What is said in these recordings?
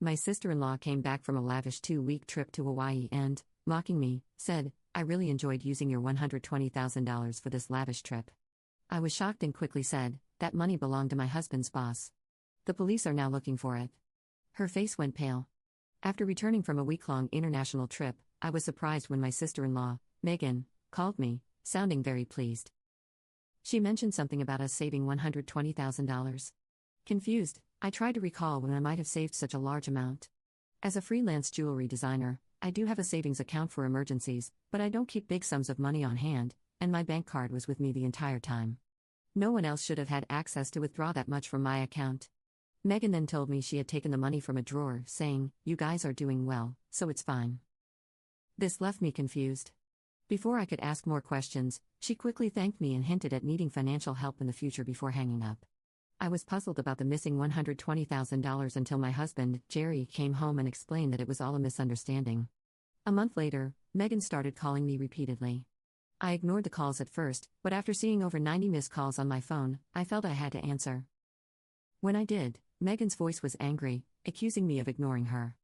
My sister-in-law came back from a lavish 2-week trip to Hawaii and, mocking me, said, "I really enjoyed using your $120,000 for this lavish trip." I was shocked and quickly said, "That money belonged to my husband's boss. The police are now looking for it." Her face went pale. After returning from a week-long international trip, I was surprised when my sister-in-law, Megan, called me, sounding very pleased. She mentioned something about us saving $120,000. Confused, I tried to recall when I might have saved such a large amount. As a freelance jewelry designer, I do have a savings account for emergencies, but I don't keep big sums of money on hand, and my bank card was with me the entire time. No one else should have had access to withdraw that much from my account. Megan then told me she had taken the money from a drawer, saying, "You guys are doing well, so it's fine." This left me confused. Before I could ask more questions, she quickly thanked me and hinted at needing financial help in the future before hanging up. I was puzzled about the missing $120,000 until my husband, Jerry, came home and explained that it was all a misunderstanding. A month later, Megan started calling me repeatedly. I ignored the calls at first, but after seeing over 90 missed calls on my phone, I felt I had to answer. When I did, Megan's voice was angry, accusing me of ignoring her.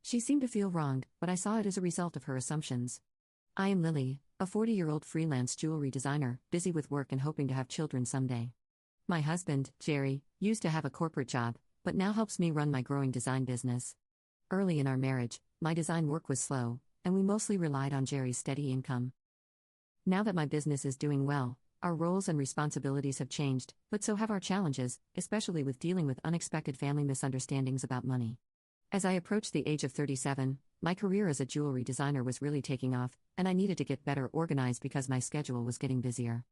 She seemed to feel wronged, but I saw it as a result of her assumptions. I am Lily, a 40-year-old freelance jewelry designer, busy with work and hoping to have children someday. My husband, Jerry, used to have a corporate job, but now helps me run my growing design business. Early in our marriage, my design work was slow, and we mostly relied on Jerry's steady income. Now that my business is doing well, our roles and responsibilities have changed, but so have our challenges, especially with dealing with unexpected family misunderstandings about money. As I approached the age of 37, my career as a jewelry designer was really taking off, and I needed to get better organized because my schedule was getting busier.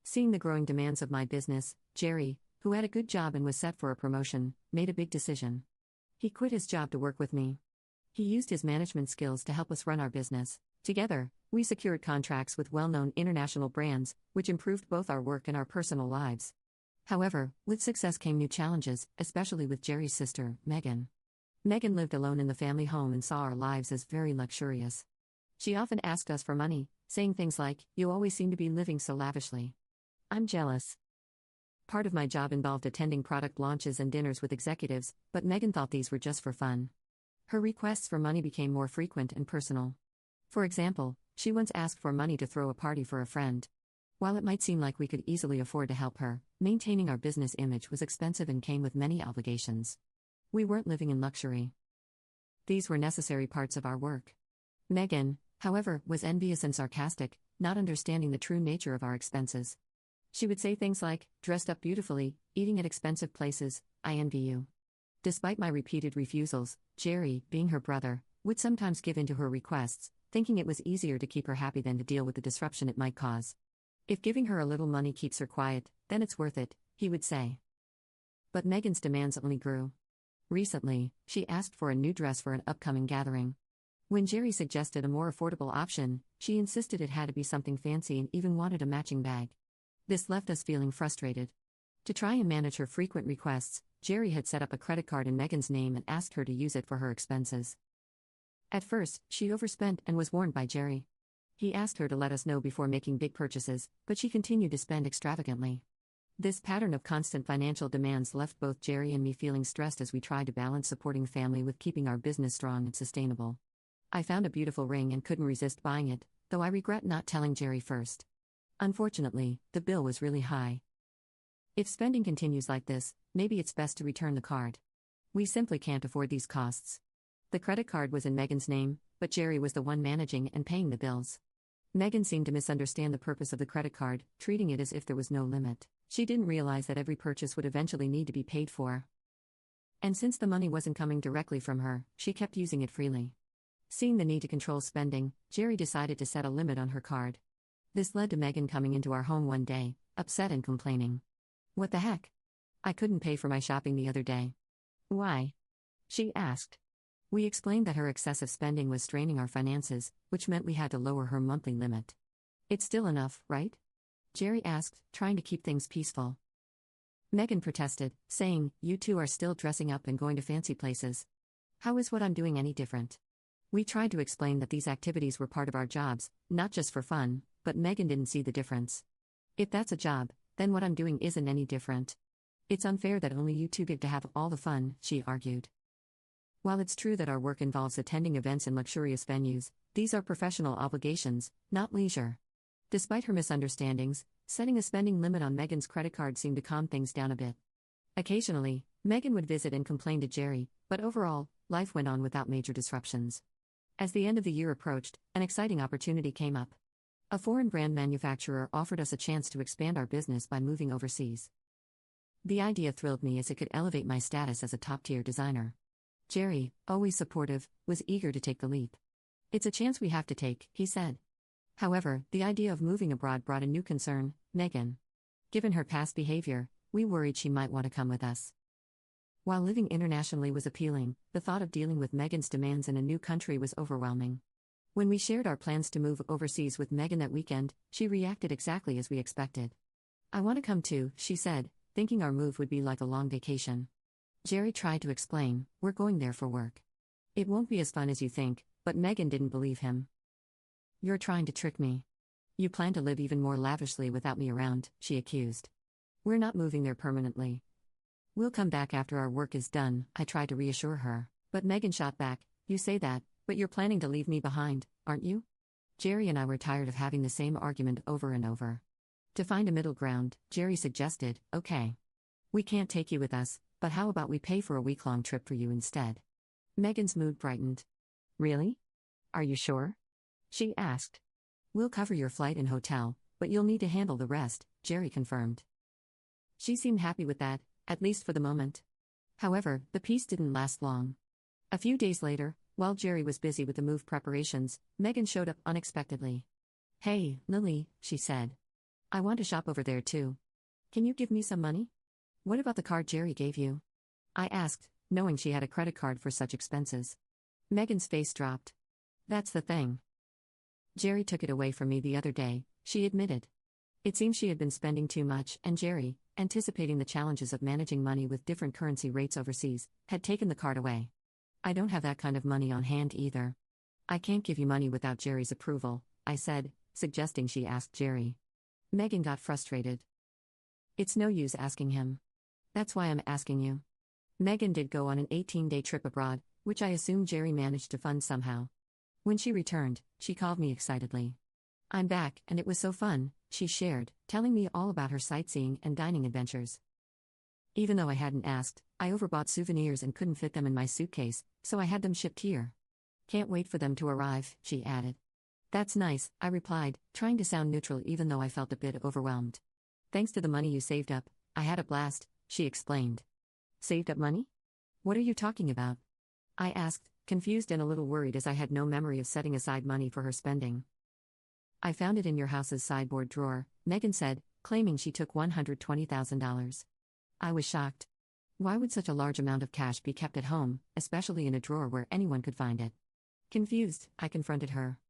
Seeing the growing demands of my business, Jerry, who had a good job and was set for a promotion, made a big decision. He quit his job to work with me. He used his management skills to help us run our business. Together, we secured contracts with well-known international brands, which improved both our work and our personal lives. However, with success came new challenges, especially with Jerry's sister, Megan. Megan lived alone in the family home and saw our lives as very luxurious. She often asked us for money, saying things like, "You always seem to be living so lavishly. I'm jealous." Part of my job involved attending product launches and dinners with executives, but Megan thought these were just for fun. Her requests for money became more frequent and personal. For example, she once asked for money to throw a party for a friend. While it might seem like we could easily afford to help her, maintaining our business image was expensive and came with many obligations. We weren't living in luxury. These were necessary parts of our work. Megan, however, was envious and sarcastic, not understanding the true nature of our expenses. She would say things like, "Dressed up beautifully, eating at expensive places, I envy you." Despite my repeated refusals, Jerry, being her brother, would sometimes give in to her requests, thinking it was easier to keep her happy than to deal with the disruption it might cause. "If giving her a little money keeps her quiet, then it's worth it," he would say. But Megan's demands only grew. Recently, she asked for a new dress for an upcoming gathering. When Jerry suggested a more affordable option, she insisted it had to be something fancy and even wanted a matching bag. This left us feeling frustrated. To try and manage her frequent requests, Jerry had set up a credit card in Megan's name and asked her to use it for her expenses. At first, she overspent and was warned by Jerry. He asked her to let us know before making big purchases, but she continued to spend extravagantly. This pattern of constant financial demands left both Jerry and me feeling stressed as we tried to balance supporting family with keeping our business strong and sustainable. I found a beautiful ring and couldn't resist buying it, though I regret not telling Jerry first. Unfortunately, the bill was really high. If spending continues like this, maybe it's best to return the card. We simply can't afford these costs. The credit card was in Megan's name, but Jerry was the one managing and paying the bills. Megan seemed to misunderstand the purpose of the credit card, treating it as if there was no limit. She didn't realize that every purchase would eventually need to be paid for. And since the money wasn't coming directly from her, she kept using it freely. Seeing the need to control spending, Jerry decided to set a limit on her card. This led to Megan coming into our home one day, upset and complaining. "What the heck? I couldn't pay for my shopping the other day." "Why?" she asked. We explained that her excessive spending was straining our finances, which meant we had to lower her monthly limit. "It's still enough, right?" Jerry asked, trying to keep things peaceful. Megan protested, saying, "You two are still dressing up and going to fancy places. How is what I'm doing any different?" We tried to explain that these activities were part of our jobs, not just for fun, but Megan didn't see the difference. "If that's a job, then what I'm doing isn't any different. It's unfair that only you two get to have all the fun," she argued. While it's true that our work involves attending events in luxurious venues, these are professional obligations, not leisure. Despite her misunderstandings, setting a spending limit on Megan's credit card seemed to calm things down a bit. Occasionally, Megan would visit and complain to Jerry, but overall, life went on without major disruptions. As the end of the year approached, an exciting opportunity came up. A foreign brand manufacturer offered us a chance to expand our business by moving overseas. The idea thrilled me as it could elevate my status as a top-tier designer. Jerry, always supportive, was eager to take the leap. "It's a chance we have to take," he said. However, the idea of moving abroad brought a new concern: Megan. Given her past behavior, we worried she might want to come with us. While living internationally was appealing, the thought of dealing with Megan's demands in a new country was overwhelming. When we shared our plans to move overseas with Megan that weekend, she reacted exactly as we expected. "I want to come too," she said, thinking our move would be like a long vacation. Jerry tried to explain, "We're going there for work. It won't be as fun as you think," but Megan didn't believe him. "You're trying to trick me. You plan to live even more lavishly without me around," she accused. "We're not moving there permanently. We'll come back after our work is done," I tried to reassure her, but Megan shot back, "You say that, but you're planning to leave me behind, aren't you?" Jerry and I were tired of having the same argument over and over. To find a middle ground, Jerry suggested, "Okay. We can't take you with us, but how about we pay for a week-long trip for you instead?" Megan's mood brightened. "Really? Are you sure?" she asked. "We'll cover your flight and hotel, but you'll need to handle the rest," Jerry confirmed. She seemed happy with that, at least for the moment. However, the peace didn't last long. A few days later, while Jerry was busy with the move preparations, Megan showed up unexpectedly. "Hey, Lily," she said. "I want to shop over there too. Can you give me some money?" "What about the card Jerry gave you?" I asked, knowing she had a credit card for such expenses. Megan's face dropped. "That's the thing. Jerry took it away from me the other day," she admitted. It seemed she had been spending too much, and Jerry, anticipating the challenges of managing money with different currency rates overseas, had taken the card away. "I don't have that kind of money on hand either. I can't give you money without Jerry's approval," I said, suggesting she ask Jerry. Megan got frustrated. "It's no use asking him. That's why I'm asking you." Megan did go on an 18-day trip abroad, which I assume Jerry managed to fund somehow. When she returned, she called me excitedly. "I'm back, and it was so fun," she shared, telling me all about her sightseeing and dining adventures. Even though I hadn't asked, I overbought souvenirs and couldn't fit them in my suitcase, so I had them shipped here. "Can't wait for them to arrive," she added. "That's nice," I replied, trying to sound neutral even though I felt a bit overwhelmed. "Thanks to the money you saved up, I had a blast," she explained. "Saved up money? What are you talking about?" I asked, confused and a little worried as I had no memory of setting aside money for her spending. "I found it in your house's sideboard drawer," Megan said, claiming she took $120,000. I was shocked. Why would such a large amount of cash be kept at home, especially in a drawer where anyone could find it? Confused, I confronted her.